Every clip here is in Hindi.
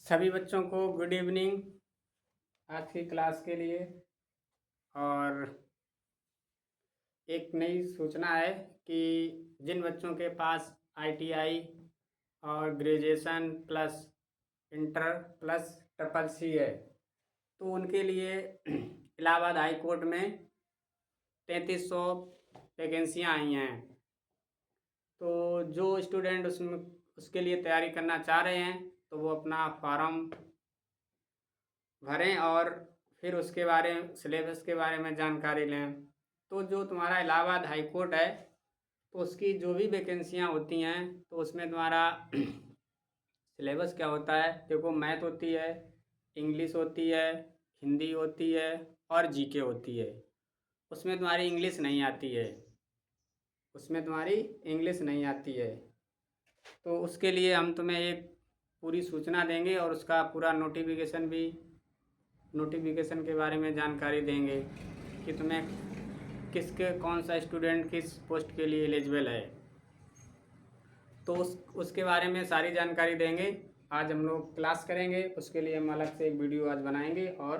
सभी बच्चों को गुड इवनिंग। आज की क्लास के लिए और एक नई सूचना है कि जिन बच्चों के पास आईटीआई और graduation plus inter plus triple C है तो उनके लिए इलाहाबाद हाई कोर्ट में 3300 वैकेंसियाँ आई हैं। तो जो स्टूडेंट उसमें उसके लिए तैयारी करना चाह रहे हैं तो वो अपना फॉर्म भरें और फिर उसके बारे में सिलेबस के बारे में जानकारी लें। तो जो तुम्हारा इलाहाबाद हाई कोर्ट है तो उसकी जो भी वैकेंसियाँ होती हैं तो उसमें तुम्हारा सिलेबस क्या होता है। देखो, मैथ होती है, इंग्लिश होती है, हिंदी होती है और जीके होती है। उसमें तुम्हारी इंग्लिश नहीं आती है, उसमें तुम्हारी इंग्लिश नहीं आती है। तो उसके लिए हम तुम्हें एक पूरी सूचना देंगे और उसका पूरा नोटिफिकेशन के बारे में जानकारी देंगे कि तुम्हें किसके कौन सा स्टूडेंट किस पोस्ट के लिए एलिजिबल है। तो उसके बारे में सारी जानकारी देंगे। आज हम लोग क्लास करेंगे, उसके लिए हम अलग से एक वीडियो आज बनाएंगे और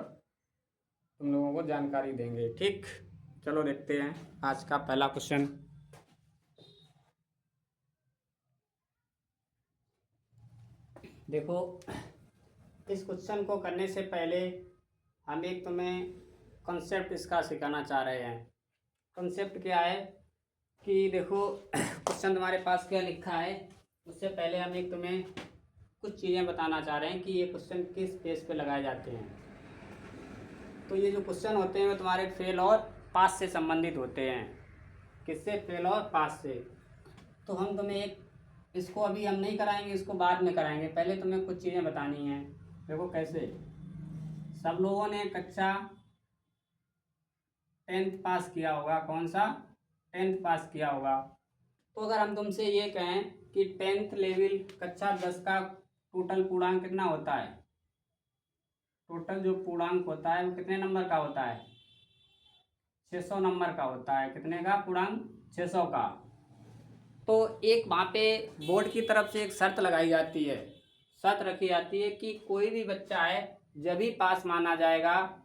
तुम लोगों को जानकारी देंगे। ठीक, चलो देखते हैं आज का पहला क्वेश्चन। देखो, इस क्वेश्चन को करने से पहले हम एक तुम्हें कॉन्सेप्ट इसका सिखाना चाह रहे हैं। कॉन्सेप्ट क्या है कि देखो, क्वेश्चन तुम्हारे पास क्या लिखा है, उससे पहले हम एक तुम्हें कुछ चीज़ें बताना चाह रहे हैं कि ये क्वेश्चन किस बेस पे लगाए जाते हैं। तो ये जो क्वेश्चन होते हैं वो तुम्हारे फेल और पास से संबंधित होते हैं। किससे? फेल और पास से। तो हम तुम्हें एक, इसको अभी हम नहीं कराएंगे, इसको बाद में कराएंगे। पहले तुम्हें कुछ चीज़ें बतानी हैं। देखो कैसे, सब लोगों ने कक्षा 10th पास किया होगा। कौन सा? 10th पास किया होगा। तो अगर हम तुमसे ये कहें कि 10th लेवल कक्षा 10 का टोटल पूर्णांक कितना होता है, टोटल जो पूर्णांक होता है वो कितने नंबर का होता है? 600 नंबर का होता है। कितने का पूर्णांक? 600 का। तो एक वहाँ पे बोर्ड की तरफ से एक शर्त लगाई जाती है, शर्त रखी जाती है कि कोई भी बच्चा है जब भी पास माना जाएगा।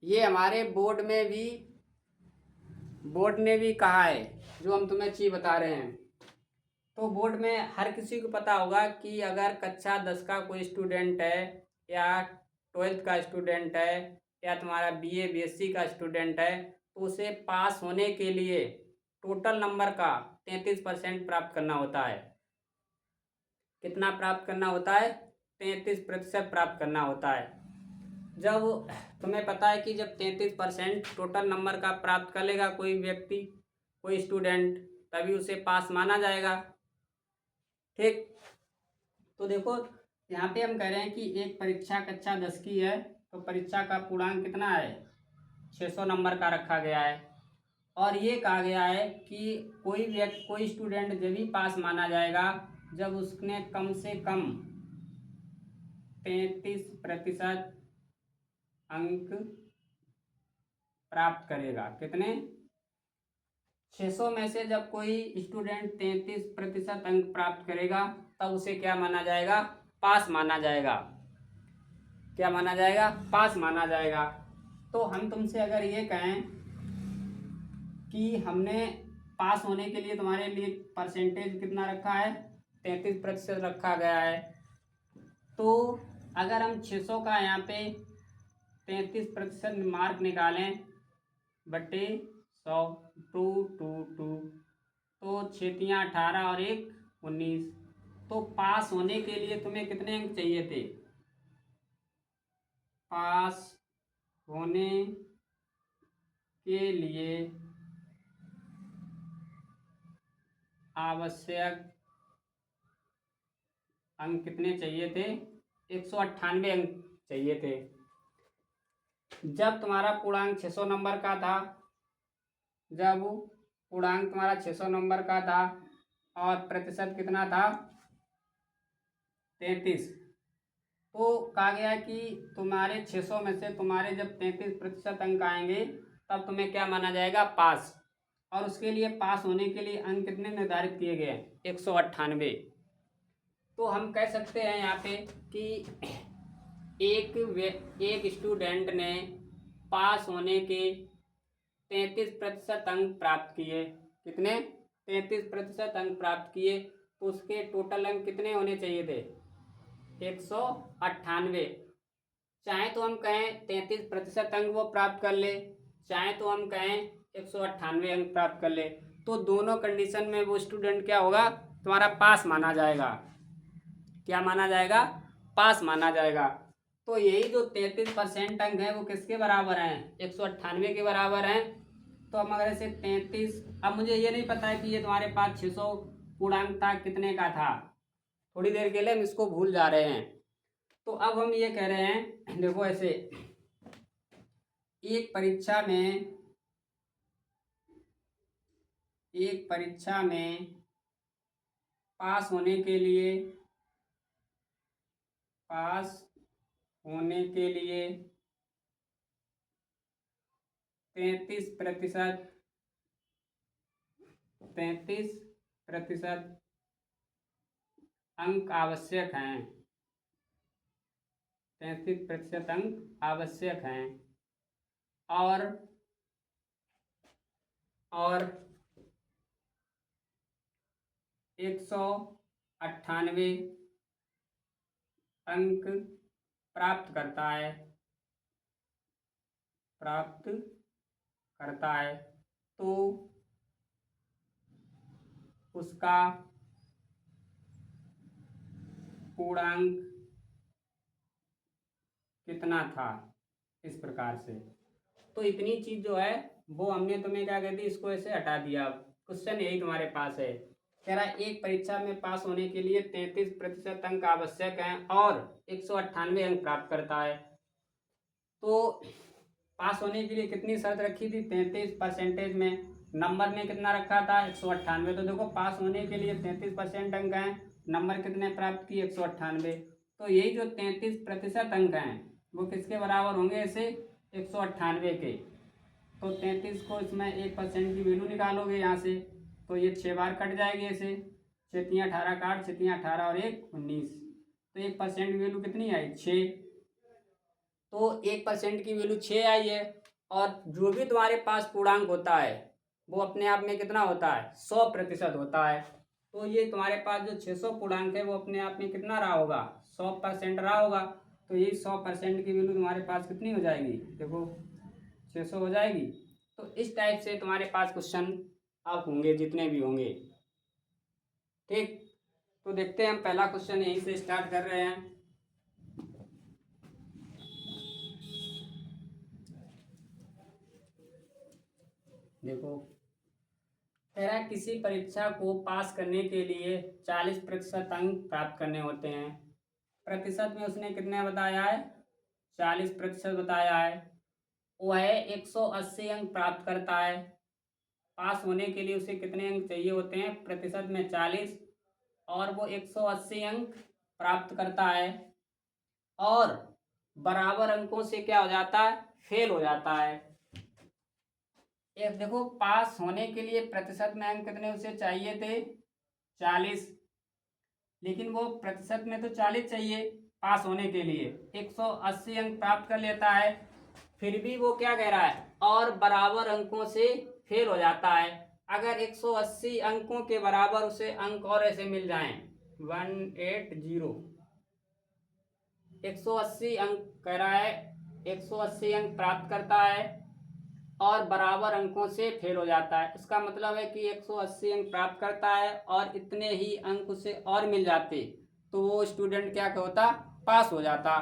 ये हमारे बोर्ड ने भी कहा है, जो हम तुम्हें चीज़ बता रहे हैं। तो बोर्ड में हर किसी को पता होगा कि अगर कक्षा 10 का कोई स्टूडेंट है या 12th का स्टूडेंट है या तुम्हारा बीए बीएससी का स्टूडेंट है तो उसे पास होने के लिए टोटल नंबर का 33% प्राप्त करना होता है। कितना प्राप्त करना होता है? 33% प्राप्त करना होता है। जब तुम्हें पता है कि जब 33% टोटल नंबर का प्राप्त कर लेगा कोई व्यक्ति, कोई स्टूडेंट, तभी उसे पास माना जाएगा। ठीक, तो देखो यहाँ पे हम कह रहे हैं कि एक परीक्षा कक्षा 10 की है तो परीक्षा का पूर्णांक कितना है? 600 नंबर का रखा गया है। और ये कहा गया है कि कोई स्टूडेंट जब भी पास माना जाएगा जब उसने कम से कम 33% अंक प्राप्त करेगा। कितने? 600 में से जब कोई स्टूडेंट 33% अंक प्राप्त करेगा तब उसे क्या माना जाएगा? पास माना जाएगा। क्या माना जाएगा? पास माना जाएगा। तो हम तुमसे अगर ये कहें कि हमने पास होने के लिए तुम्हारे लिए परसेंटेज कितना रखा है? 33% रखा गया है। तो अगर हम 600 का यहाँ पे 33% मार्क निकालें बटे 100, 2 2 2, तो 6 18 और 1 19। तो पास होने के लिए तुम्हें कितने अंक चाहिए थे? पास होने के लिए आवश्यक अंक कितने चाहिए थे? 198 अंक चाहिए थे। जब तुम्हारा पूर्णांक 600 नंबर का था, जब पूर्णांक तुम्हारा 600 नंबर का था और प्रतिशत कितना था? 33। तो कहा गया कि तुम्हारे 600 में से तुम्हारे जब 33% अंक आएंगे तब तुम्हें क्या माना जाएगा? पास। और उसके लिए पास होने के लिए अंक कितने निर्धारित किए गए? 198। तो हम कह सकते हैं यहाँ पे कि एक स्टूडेंट ने पास होने के 33% अंक प्राप्त किए। कितने? 33% अंक प्राप्त किए। तो उसके टोटल अंक कितने होने चाहिए थे? 198। चाहे तो हम कहें 33% अंक वो प्राप्त कर ले, चाहे तो हम कहें 198 अंक प्राप्त कर ले, तो दोनों कंडीशन में वो स्टूडेंट क्या होगा? तुम्हारा पास माना जाएगा। क्या माना जाएगा? पास माना जाएगा। तो यही जो 33% अंक है वो किसके बराबर हैं? 198 के बराबर हैं। तो हम अगर इसे 33, अब मुझे ये नहीं पता है कि ये तुम्हारे पास 600 पूर्णांक था, कितने का था, थोड़ी देर के लिए हम इसको भूल जा रहे हैं। तो अब हम ये कह रहे हैं, देखो ऐसे एक परीक्षा में पास होने के लिए 33% अंक आवश्यक हैं। 33% अंक आवश्यक हैं और 198 अंक प्राप्त करता है तो उसका पूर्णांक कितना था, इस प्रकार से। तो इतनी चीज जो है वो हमने तुम्हें क्या कहती, इसको ऐसे हटा दिया। क्वेश्चन यही तुम्हारे पास है, कह रहा है एक परीक्षा में पास होने के लिए 33% अंक आवश्यक हैं और 198 अंक प्राप्त करता है। तो पास होने के लिए कितनी शर्त रखी थी? 33% में, नंबर में कितना रखा था? 198। तो देखो पास होने के लिए 33% अंक हैं, नंबर कितने प्राप्त किए? 198। तो यही जो 33% अंक हैं वो किसके बराबर होंगे? इसे 198 के। तो 33 को इसमें 1% की वैल्यू निकालोगे यहाँ से, तो ये 6 बार कट जाएगी ऐसे, 6 18 काट, 6 18 और 1 19। तो 1% की वैल्यू कितनी आई? 6। तो 1% की वैल्यू 6 आई है। और जो भी तुम्हारे पास पूर्णांक होता है वो अपने आप में कितना होता है? 100% होता है। तो ये तुम्हारे पास जो 600 पूर्णांक है वो अपने आप में कितना रहा होगा? 100% रहा होगा। तो ये 100% की वैल्यू तुम्हारे पास कितनी हो जाएगी? देखो 600 हो जाएगी। तो इस टाइप से तुम्हारे पास क्वेश्चन अब होंगे, जितने भी होंगे। ठीक, तो देखते हैं हम पहला क्वेश्चन यहीं से स्टार्ट कर रहे हैं। देखो कह रहा है किसी परीक्षा को पास करने के लिए 40% अंक प्राप्त करने होते हैं। प्रतिशत में उसने कितने बताया है? 40% बताया है। वह 180 अंक प्राप्त करता है। पास होने के लिए उसे कितने अंक चाहिए होते हैं? प्रतिशत में 40, और वो 180 अंक प्राप्त करता है और बराबर अंकों से क्या हो जाता है? फेल हो जाता है। एक देखो पास होने के लिए प्रतिशत में अंक कितने उसे चाहिए थे? 40, लेकिन वो प्रतिशत में तो 40 चाहिए पास होने के लिए, 180 अंक प्राप्त कर लेता है, फिर भी वो क्या कह रहा है? और बराबर अंकों से फेल हो जाता है। अगर 180 अंकों के बराबर उसे अंक और ऐसे मिल जाएं 180, 180 अंक कह रहा है, 180 अंक प्राप्त करता है और बराबर अंकों से फेल हो जाता है। इसका मतलब है कि 180 अंक प्राप्त करता है और इतने ही अंक उसे और मिल जाते तो वो स्टूडेंट क्या होता? पास हो जाता।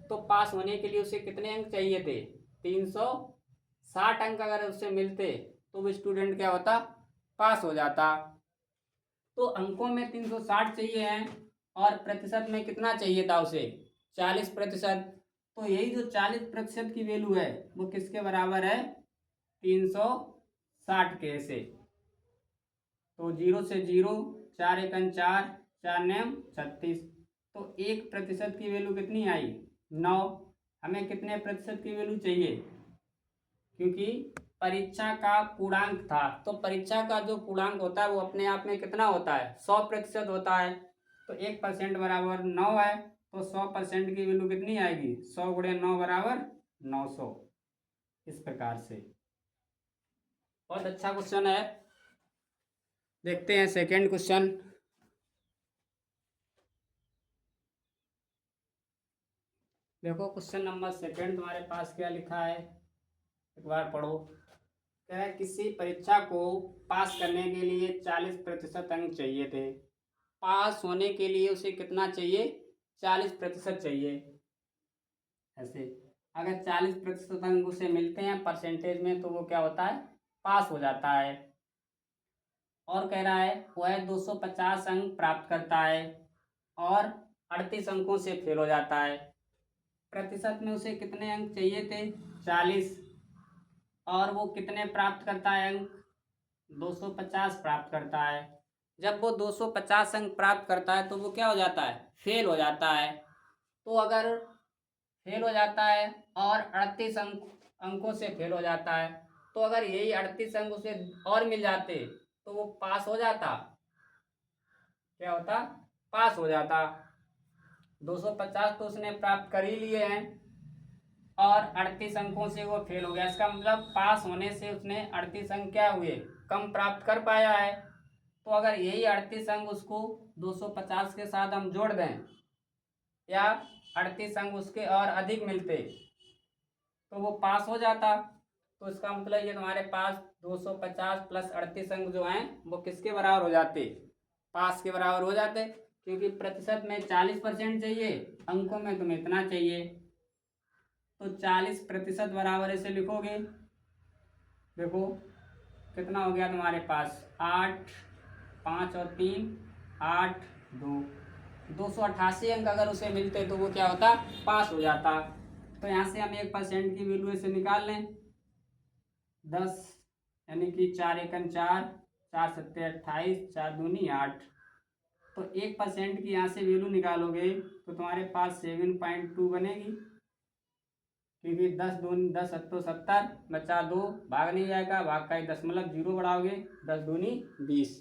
तो पास होने के लिए उसे कितने अंक चाहिए थे? 360 अंक अगर उससे मिलते तो वो स्टूडेंट क्या होता? पास हो जाता। तो अंकों में 360 चाहिए हैं और प्रतिशत में कितना चाहिए था उसे? 40%। तो यही जो 40% की वैल्यू है वो किसके बराबर है? 360 के। ऐसे तो 0 से 0, 4 एकन 4, 4 नेम 36। तो 1% की वैल्यू कितनी आई? 9। हमें कितने प्रतिशत की वैल्यू चाहिए? क्योंकि परीक्षा का पूर्णांक था, तो परीक्षा का जो पूर्णांक होता है वो अपने आप में कितना होता है? 100% होता है। तो 1% बराबर 9 है, तो 100% की वैल्यू कितनी आएगी? 100 गुणे 9 बराबर 900। इस प्रकार से बहुत अच्छा क्वेश्चन है। देखते हैं सेकंड क्वेश्चन। देखो क्वेश्चन नंबर सेकंड तुम्हारे पास क्या लिखा है, एक बार पढ़ो। कह रहा है किसी परीक्षा को पास करने के लिए 40% अंक चाहिए थे। पास होने के लिए उसे कितना चाहिए? 40% चाहिए। ऐसे अगर 40% अंक उसे मिलते हैं परसेंटेज में तो वो क्या होता है? पास हो जाता है। और कह रहा है वह 250 अंक प्राप्त करता है और 38 अंकों से फेल हो जाता है। प्रतिशत में उसे कितने अंक चाहिए थे? 40। और वो कितने प्राप्त करता है अंक? 250 प्राप्त करता है। जब वो 250 अंक प्राप्त करता है तो वो क्या हो जाता है? फेल हो जाता है। तो अगर फेल हो जाता है और 38 अंकों से फेल हो जाता है, तो अगर यही 38 अंक उसे और मिल जाते तो वो पास हो जाता। क्या होता? पास हो जाता। 250 तो उसने प्राप्त कर ही लिए हैं और 38 अंकों से वो फेल हो गया। इसका मतलब पास होने से उसने 38 अंक क्या हुए? कम प्राप्त कर पाया है। तो अगर यही 38 अंक उसको 250 के साथ हम जोड़ दें या 38 अंक उसके और अधिक मिलते तो वो पास हो जाता। तो इसका मतलब ये तुम्हारे पास 250 प्लस 38 अंक जो हैं वो किसके बराबर हो जाते? पास के बराबर हो जाते। क्योंकि प्रतिशत में 40% चाहिए, अंकों में तुम्हें इतना चाहिए। तो 40% बराबर ऐसे लिखोगे। देखो कितना हो गया तुम्हारे पास? 8, 5 और 3, 8, 2, 288 अंक अगर उसे मिलते तो वो क्या होता? पास हो जाता। तो यहाँ से हम 1% की वैल्यू ऐसे निकाल लें। 10 यानी कि 4 एकन 4, 4 सत्ते 28, 4 दूनी 8। तो 1% की यहाँ से वैल्यू निकालोगे तो तुम्हारे पास 7.2 बनेगी। क्योंकि 10 दूनी 10 सत्तो 70 बचा 2, भाग नहीं जाएगा, भाग का 1 0 बढ़ाओगे, 10 दूनी 20।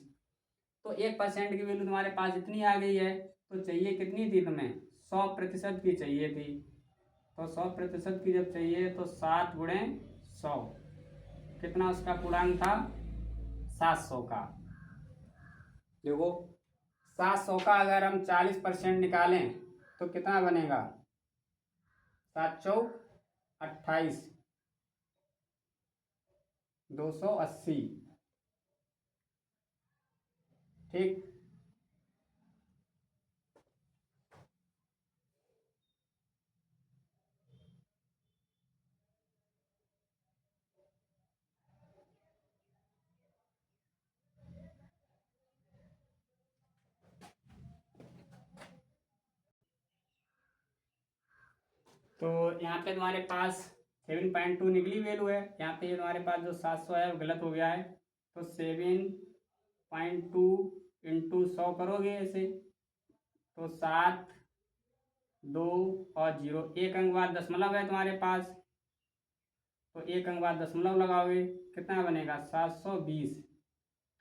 तो 1% की वैल्यू तुम्हारे पास इतनी आ गई है। तो चाहिए कितनी थी तुम्हें? 100% की चाहिए थी। तो 100% की जब चाहिए तो 7 गुणे 100, कितना उसका पूर्णांक था? 700 का। देखो 700 का अगर हम 40% निकालें तो कितना बनेगा? 7 चौक 28, 280। ठीक। तो यहाँ पे तुम्हारे पास 7.2 निकली वैल्यू है। यहाँ पे ये तुम्हारे पास जो 700 है वो गलत हो गया है। तो 7.2 इंटू 100 करोगे ऐसे तो 7, 2 और 0, एक अंक बाद दशमलव है तुम्हारे पास। तो एक अंक बाद दशमलव लगाओगे, कितना बनेगा? 720।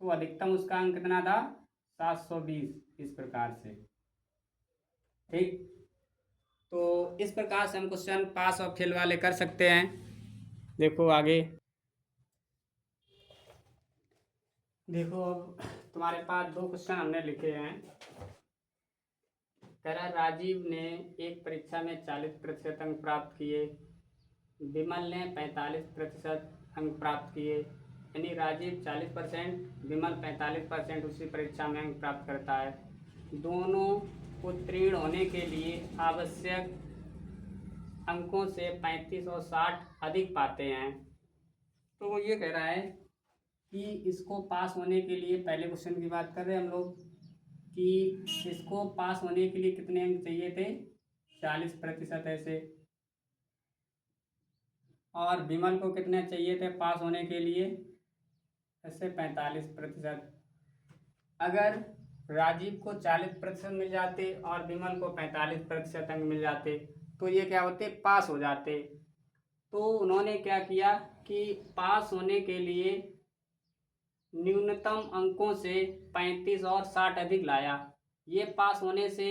तो अधिकतम उसका अंक कितना था? 720। इस प्रकार से। ठीक। तो इस प्रकार से हम क्वेश्चन पास और फेल वाले कर सकते हैं। देखो आगे। देखो अब तुम्हारे पास 2 क्वेश्चन हमने लिखे हैं। कह रहा राजीव ने एक परीक्षा में 40% अंक प्राप्त किए, विमल ने 45% अंक प्राप्त किए। यानी राजीव 40%, विमल 45% उसी परीक्षा में अंक प्राप्त करता है। दोनों उत्तीर्ण होने के लिए आवश्यक अंकों से 35 और 60 अधिक पाते हैं। तो वो ये कह रहा है कि इसको पास होने के लिए, पहले क्वेश्चन की बात कर रहे हैं हम लोग कि इसको पास होने के लिए कितने अंक चाहिए थे? 40% ऐसे। और विमल को कितने चाहिए थे पास होने के लिए? ऐसे 45%। अगर राजीव को 40% मिल जाते और विमल को 45% अंक मिल जाते तो ये क्या होते? पास हो जाते। तो उन्होंने क्या किया कि पास होने के लिए न्यूनतम अंकों से 35 और 60 अधिक लाया। ये पास होने से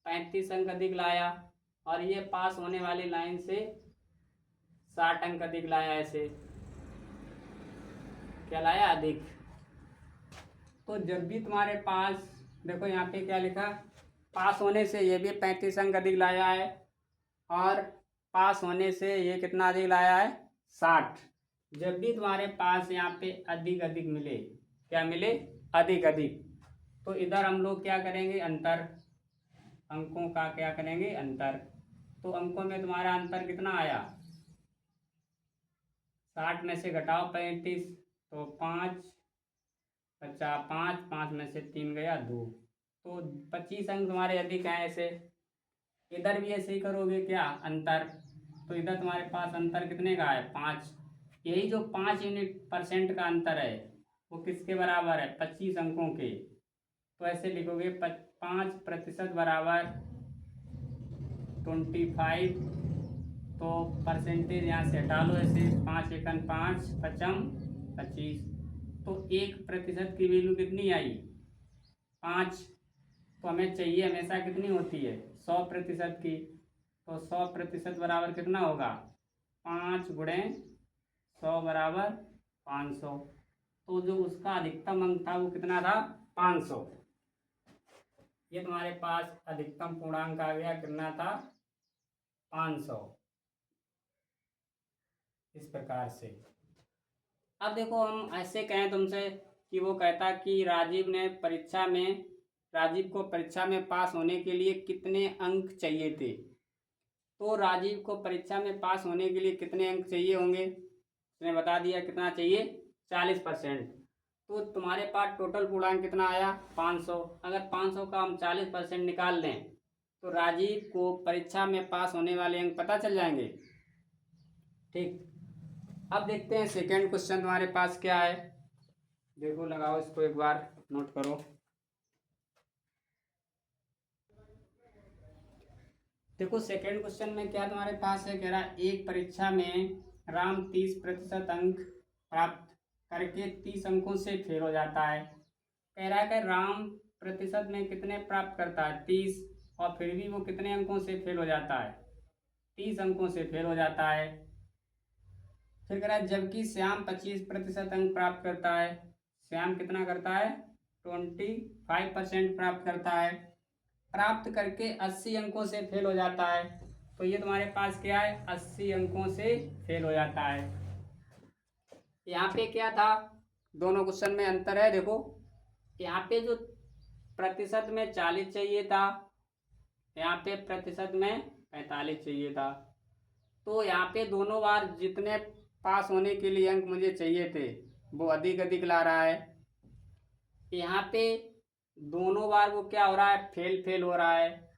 35 अंक अधिक लाया और ये पास होने वाली लाइन से 60 अंक अधिक लाया। ऐसे क्या लाया? अधिक। तो जब भी तुम्हारे पास, देखो यहाँ पे क्या लिखा, पास होने से ये भी 35 अंक अधिक लाया है और पास होने से ये कितना अधिक लाया है? 60। जब भी तुम्हारे पास यहाँ पे अधिक अधिक मिले, क्या मिले? अधिक अधिक, तो इधर हम लोग क्या करेंगे? अंतर, अंकों का क्या करेंगे? अंतर। तो अंकों में तुम्हारा अंतर कितना आया? 60 में से घटाओ 35, तो 5 बचा 5, 5 में से 3 गया 2, तो 25 अंक तुम्हारे अधिक हैं। ऐसे इधर भी ऐसे ही करोगे, क्या? अंतर। तो इधर तुम्हारे पास अंतर कितने का है? 5। यही जो 5 यूनिट परसेंट का अंतर है वो किसके बराबर है? 25 अंकों के। तो ऐसे लिखोगे 5% बराबर 25। तो परसेंटेज यहाँ से हटा लो। ऐसे 5 एकन 5, 5 25। तो 1% की वैल्यू कितनी आई? 5। तो हमें चाहिए हमेशा कितनी होती है? 100% की। तो 100% बराबर कितना होगा? 5 गुणे 100 बराबर 500। तो जो उसका अधिकतम अंक था वो कितना था? 500। ये तुम्हारे पास अधिकतम पूर्णांक आ गया, कितना था? 500। इस प्रकार से। अब देखो हम ऐसे कहें तुमसे कि वो कहता कि राजीव को परीक्षा में पास होने के लिए कितने अंक चाहिए थे। तो राजीव को परीक्षा में पास होने के लिए कितने अंक चाहिए होंगे? उसने बता दिया कितना चाहिए? 40%। तो तुम्हारे पास टोटल पूर्णांक कितना आया? 500। अगर 500 का हम 40% निकाल लें तो राजीव को परीक्षा में पास होने वाले अंक पता चल जाएंगे। ठीक। अब देखते हैं सेकेंड क्वेश्चन तुम्हारे पास क्या है। देखो, लगाओ इसको, एक बार नोट करो। देखो सेकेंड क्वेश्चन में क्या तुम्हारे पास है, कह रहा है एक परीक्षा में राम 30% अंक प्राप्त करके 30 अंकों से फेल हो जाता है। कह रहा है कि राम प्रतिशत में कितने प्राप्त करता है? 30, और फिर भी वो कितने अंकों से फेल हो जाता है? 30 अंकों से फेल हो जाता है। फिर कह रहा है जबकि श्याम 25% अंक प्राप्त करता है। श्याम कितना करता है? 25% प्राप्त करता है। प्राप्त करके 80 अंकों से फेल हो जाता है। तो ये तुम्हारे पास क्या है? 80 अंकों से फेल हो जाता है। यहाँ पे क्या था? दोनों क्वेश्चन में अंतर है। देखो यहाँ पे जो प्रतिशत में 40 चाहिए था, यहाँ पे प्रतिशत में 45 चाहिए था। तो यहाँ पे दोनों बार जितने पास होने के लिए अंक मुझे चाहिए थे वो अधिक अधिक ला रहा है। यहाँ पे दोनों बार वो क्या हो रहा है? फेल फेल हो रहा है।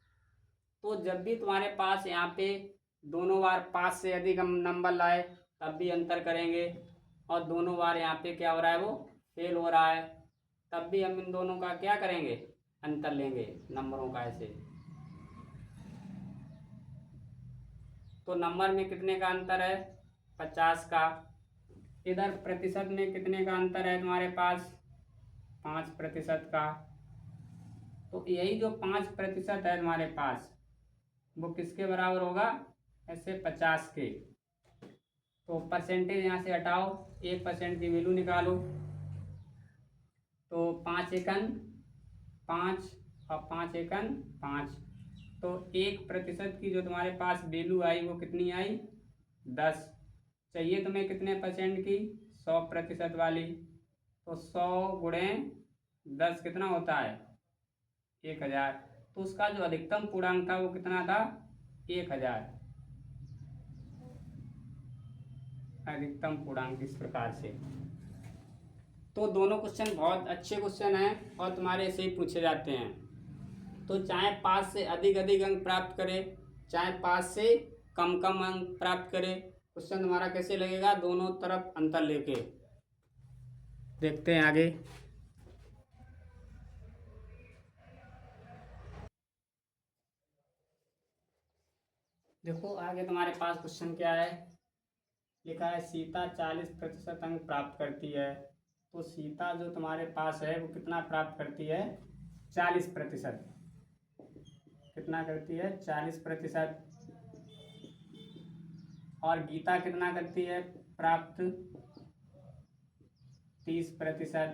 तो जब भी तुम्हारे पास यहाँ पे दोनों बार पास से अधिक हम नंबर लाए तब भी अंतर करेंगे, और दोनों बार यहाँ पे क्या हो रहा है? वो फेल हो रहा है, तब भी हम इन दोनों का क्या करेंगे? अंतर लेंगे नंबरों का। ऐसे तो नंबर में कितने का अंतर है? 50 का। इधर प्रतिशत में कितने का अंतर है तुम्हारे पास? 5% का। तो यही जो 5% है तुम्हारे पास वो किसके बराबर होगा? ऐसे 50 के। तो परसेंटेज यहाँ से हटाओ, 1% की वैल्यू निकालो। तो 5 एकन 5 और 5 एकन 5। तो 1% की जो तुम्हारे पास वैल्यू आई वो कितनी आई? 10। चाहिए तुम्हें कितने परसेंट की? 100% वाली। तो 100 गुणे 10 कितना होता है? 1000। तो उसका जो अधिकतम पूर्णांक था वो कितना था? 1000। अधिकतम पूर्णांक इस प्रकार से। तो दोनों क्वेश्चन बहुत अच्छे क्वेश्चन हैं और तुम्हारे से ही पूछे जाते हैं। तो चाहे पास से अधिक अधिक अंक प्राप्त करे, चाहे पास से कम कम अंक प्राप्त करे, क्वेश्चन तुम्हारा कैसे लगेगा? दोनों तरफ अंतर लेके। देखते हैं आगे। देखो आगे तुम्हारे पास क्वेश्चन क्या है, लिखा है सीता 40% अंक प्राप्त करती है। तो सीता जो तुम्हारे पास है वो कितना प्राप्त करती है? 40%। कितना करती है? 40%। और गीता कितना करती है प्राप्त? 30%।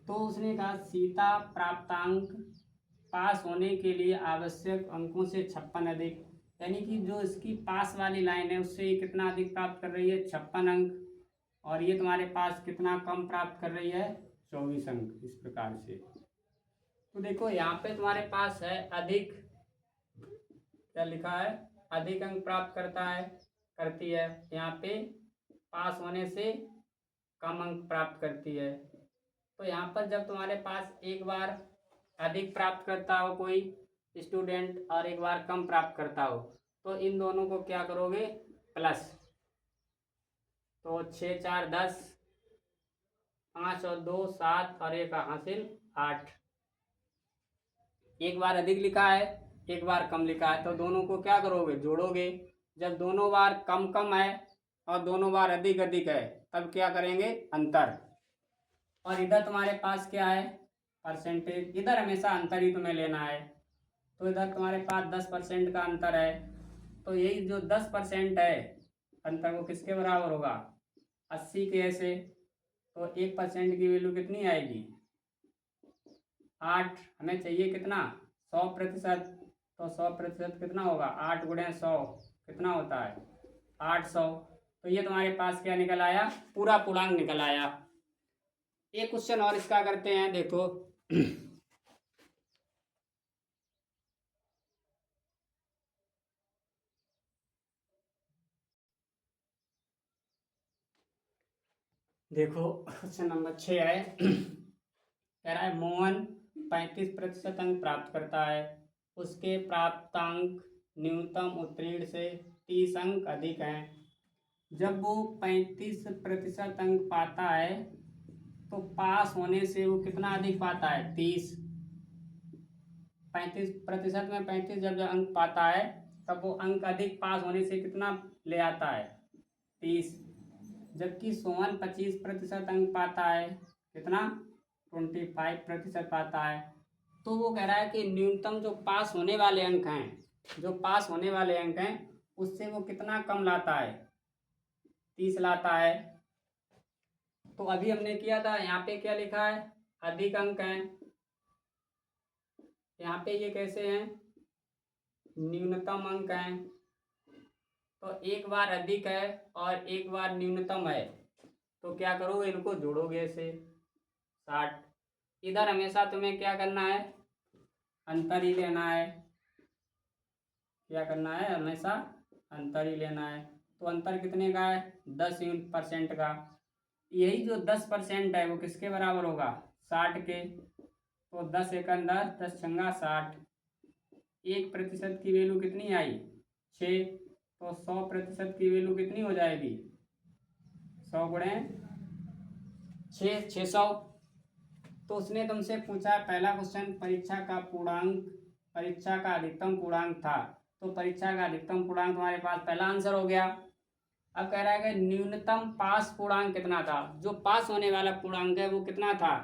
तो उसने कहा सीता प्राप्तांक पास होने के लिए आवश्यक अंकों से 56 अधिक, यानी कि जो इसकी पास वाली लाइन है उससे ये कितना अधिक प्राप्त कर रही है? 56 अंक। और ये तुम्हारे पास कितना कम प्राप्त कर रही है? 24 अंक। इस प्रकार से तो देखो यहाँ पे तुम्हारे पास है अधिक, क्या लिखा है? अधिक अंक प्राप्त करता है, करती है। यहाँ पे पास होने से कम अंक प्राप्त करती है। तो यहाँ पर जब तुम्हारे पास एक बार अधिक प्राप्त करता हो कोई स्टूडेंट और एक बार कम प्राप्त करता हो, तो इन दोनों को क्या करोगे? प्लस। तो 6 4 10, 5 और 2 7 और 1 हासिल 8। एक बार अधिक लिखा है, एक बार कम लिखा है, तो दोनों को क्या करोगे? जोड़ोगे। जब दोनों बार कम कम है और दोनों बार अधिक अधिक है, तब क्या करेंगे? अंतर। और इधर तुम्हारे पास क्या है? परसेंटेज। इधर हमेशा अंतर ही तुम्हें लेना है। तो इधर तुम्हारे पास 10% का अंतर है, तो यही जो 10% है अंतर, वो किसके बराबर होगा? 80 के। ऐसे तो 1% की वैल्यू कितनी आएगी? 8। हमें चाहिए कितना? 100%। तो 100% कितना होगा? 8 गुणे 100 कितना होता है? 800। तो ये तुम्हारे पास क्या निकल आया? पूरा पूर्णांक निकल आया। एक क्वेश्चन और इसका करते हैं, देखो। देखो क्वेश्चन नंबर 6 है। कह रहा है मोहन 35% अंक प्राप्त करता है, उसके प्राप्तांक न्यूनतम उत्तीर्ण से 30 अंक अधिक हैं। जब वो 35% अंक पाता है तो पास होने से वो कितना अधिक पाता है? 30। 35% में 35 जब अंक पाता है, तब वो अंक अधिक पास होने से कितना ले आता है? 30। जबकि सोहन 25% अंक पाता है, कितना? 25% पाता है। तो वो कह रहा है कि न्यूनतम जो पास होने वाले अंक हैं, जो पास होने वाले अंक हैं, उससे वो कितना कम लाता है? 30 लाता है। तो अभी हमने किया था, यहाँ पे क्या लिखा है? अधिक अंक हैं। यहाँ पे ये कैसे हैं? न्यूनतम अंक हैं। तो एक बार अधिक है और एक बार न्यूनतम है, तो क्या करोगे? इनको जोड़ोगे ऐसे 60। इधर हमेशा तुम्हें क्या करना है? अंतर ही लेना है। क्या करना है? हमेशा अंतर ही लेना है। तो अंतर कितने का है? 10% का। यही जो 10% है वो किसके बराबर होगा? 60 के। तो 10 एकम 10, 10 छंगा 60। 1% की वैल्यू कितनी आई? 6। तो 100% की वैल्यू कितनी हो जाएगी? 100 गुणे 6, 600। तो उसने तुमसे पूछा पहला क्वेश्चन, परीक्षा का पूर्णांक, परीक्षा का अधिकतम पूर्णांक था। तो परीक्षा का अधिकतम पूर्णांक तुम्हारे पास पहला आंसर हो गया। अब कह रहा है कि न्यूनतम पास पूर्णांक कितना था? जो पास होने वाला पूर्णांक है वो कितना था?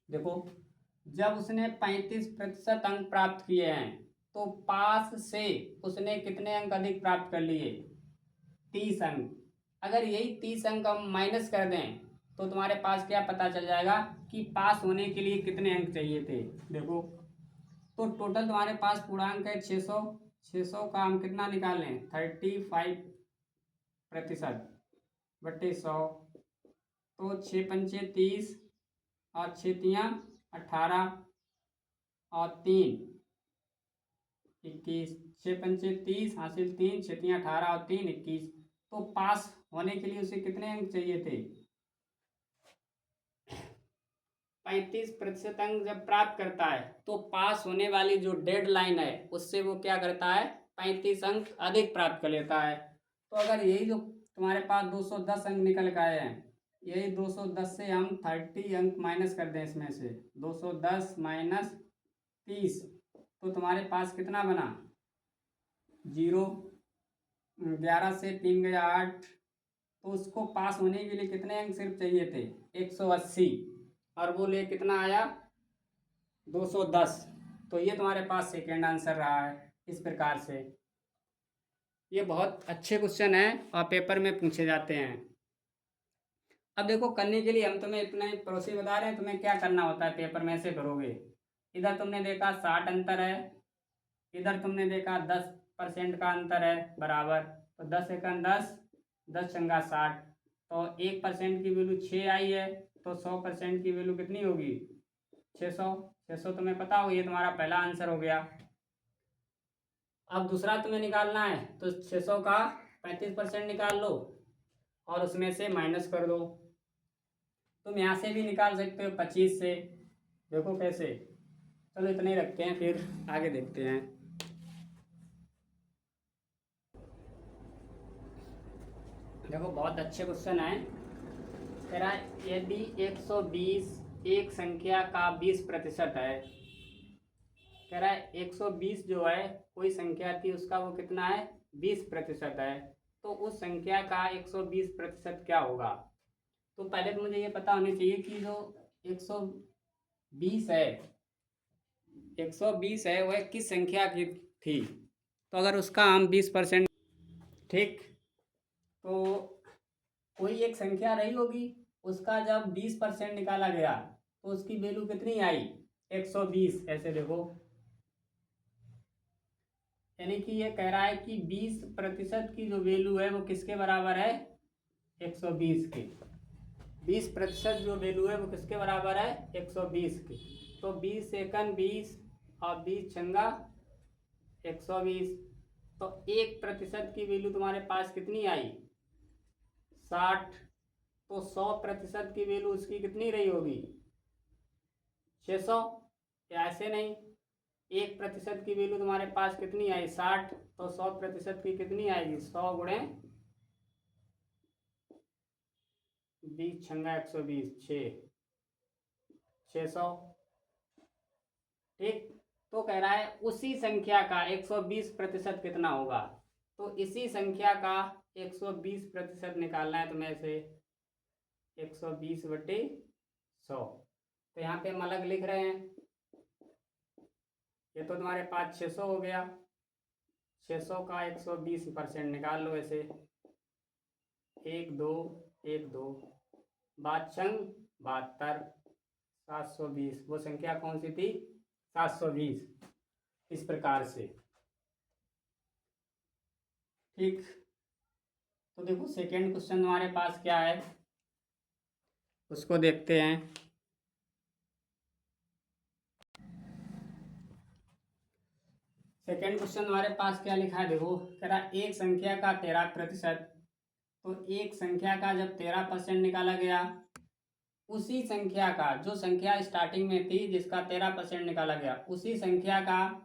देखो, जब उसने 35% अंक प्राप्त किए हैं, तो पास से उसने कितने अंक अधिक प्राप्त कर लिए? 30 अंक। अगर यही 30 अंक हम माइनस कर दें, तो तुम्हारे पास क्या पता चल जाएगा कि पास होने के लिए कितने अंक चाहिए थे। देखो, तो टोटल तुम्हारे पास पूर्णांक है 600। 600 का हम कितना निकालें? 35% बट्टे 100। तो 6 पंचे 30 और 6 तियाँ 18 और 3 21। 6 पंचे 30 हासिल 3, 6 तियाँ 18 और 3 21। तो पास होने के लिए उसे कितने अंक चाहिए थे? 35% अंक जब प्राप्त करता है, तो पास होने वाली जो डेड लाइन है उससे वो क्या करता है? 35 अंक अधिक प्राप्त कर लेता है। तो अगर यही जो तुम्हारे पास 210 अंक निकल के आए हैं, यही 210 से हम 30 अंक माइनस कर दें इसमें से, 210 माइनस 30, तो तुम्हारे पास कितना बना? 0। 11 से 3 गया 8। तो उसको पास होने के लिए कितने अंक सिर्फ चाहिए थे? 180। और वो ले कितना आया? 210। तो ये तुम्हारे पास सेकेंड आंसर रहा है। इस प्रकार से ये बहुत अच्छे क्वेश्चन हैं और पेपर में पूछे जाते हैं। अब देखो, करने के लिए हम तुम्हें इतना प्रोसेस बता रहे हैं, तुम्हें क्या करना होता है पेपर में ऐसे करोगे। इधर तुमने देखा 60 अंतर है, इधर तुमने देखा 10% का अंतर है बराबर। तो 10 एकम 10, 10 छंगा 60। तो 1% की वैल्यू 6 आई है, तो 100% की वैल्यू कितनी होगी? 600। 600 तुम्हें पता हो, ये तुम्हारा पहला आंसर हो गया। अब दूसरा तुम्हें निकालना है, तो 600 का 35% निकाल लो और उसमें से माइनस कर दो। तुम यहाँ से भी निकाल सकते हो 25 से, देखो कैसे। चलो इतने ही रखते हैं, फिर आगे देखते हैं। देखो बहुत अच्छे क्वेश्चन है। कह रहा है यदि 120 एक संख्या का 20% है। कह रहा है 120 जो है कोई संख्या थी, उसका वो कितना है? 20% है। तो उस संख्या का 120% क्या होगा? तो पहले तो मुझे ये पता होनी चाहिए कि जो 120 है, 120 है वह किस संख्या की थी। तो अगर उसका हम 20%, ठीक, तो कोई एक संख्या रही होगी, उसका जब 20% निकाला गया तो उसकी वैल्यू कितनी आई? 120। ऐसे देखो, यानी कि ये कह रहा है कि 20% की जो वैल्यू है वो किसके बराबर है? 120 के। 20% जो वैल्यू है वो किसके बराबर है? 120 की। तो 20 एकन 20 और 20 छंगा 120। तो 1% की वैल्यू तुम्हारे पास कितनी आई? 60। तो 100% की वैल्यू उसकी कितनी रही होगी? 600। या ऐसे नहीं, 1% की वैल्यू तुम्हारे पास कितनी आई? 60। तो 100% की कितनी आएगी? 100 गुणे 20 छंगा 120, 600। ठीक। तो कह रहा है उसी संख्या का 120% कितना होगा। तो इसी संख्या का 120% निकालना है तुम्हें से 120/100। तो यहाँ पे हम अलग लिख रहे हैं। ये तो तुम्हारे पास 600 हो गया। 600 का 120% निकाल लो ऐसे। 1 2 1 2 बाचंग 72, 720। वो संख्या कौन सी थी? 720। इस प्रकार से। ठीक। तो देखो सेकेंड क्वेश्चन हमारे पास क्या है, उसको देखते हैं। सेकेंड क्वेश्चन हमारे पास क्या लिखा है, देखो कह रहा एक संख्या का 13%। तो एक संख्या का जब 13% निकाला गया, उसी संख्या का, जो संख्या स्टार्टिंग में थी जिसका 13% निकाला गया, उसी संख्या का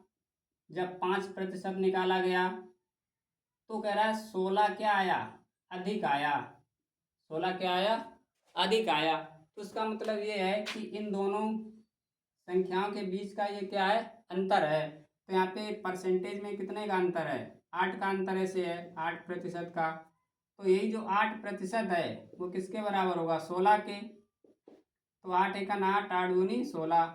जब 5% निकाला गया, तो कह रहा है 16 क्या आया? अधिक आया। 16 क्या आया? अधिक आया। तो इसका मतलब ये है कि इन दोनों संख्याओं के बीच का ये क्या है? अंतर है। तो यहाँ पे परसेंटेज में कितने का अंतर है? 8 का अंतर ऐसे है, 8% का। तो यही जो 8% है वो किसके बराबर होगा? 16 के। तो 8 एकन 8, 8 दूनी 16।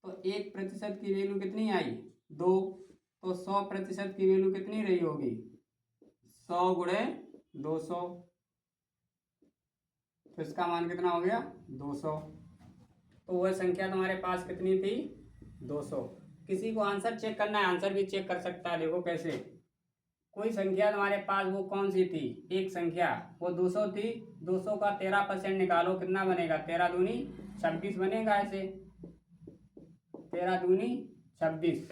तो 1% की वैल्यू कितनी आई? 2। तो 100% की वैल्यू कितनी रही होगी? 100 गुणे 200। तो इसका मान कितना हो गया? 200। तो वह संख्या तुम्हारे पास कितनी थी? 200। किसी को आंसर चेक करना है, आंसर भी चेक कर सकता है। देखो कैसे, कोई संख्या तुम्हारे पास वो कौन सी थी? एक संख्या वो 200 थी। 200 का 13% निकालो, कितना बनेगा? 13 दूनी 26 बनेगा ऐसे। 13 दूनी 26।